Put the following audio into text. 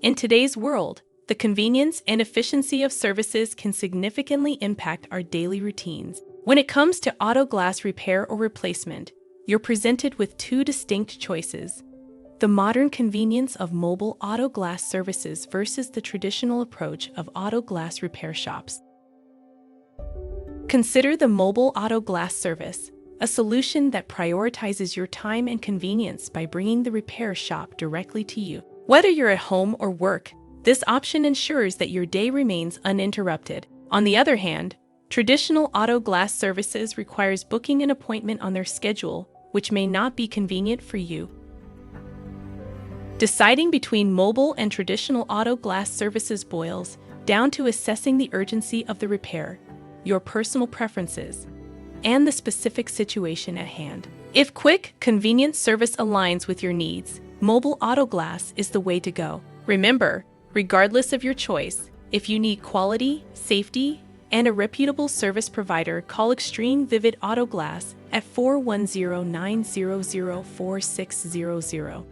In today's world, the convenience and efficiency of services can significantly impact our daily routines. When it comes to auto glass repair or replacement, you're presented with two distinct choices: the modern convenience of mobile auto glass services versus the traditional approach of auto glass repair shops. Consider the mobile auto glass service, a solution that prioritizes your time and convenience by bringing the repair shop directly to you. Whether you're at home or work, this option ensures that your day remains uninterrupted. On the other hand, traditional auto glass services requires booking an appointment on their schedule, which may not be convenient for you. Deciding between mobile and traditional auto glass services boils down to assessing the urgency of the repair, your personal preferences, and the specific situation at hand. If quick, convenient service aligns with your needs, mobile auto glass is the way to go. Remember, regardless of your choice, if you need quality, safety, and a reputable service provider, call Extreme Vivid Auto Glass at 410-900-4600.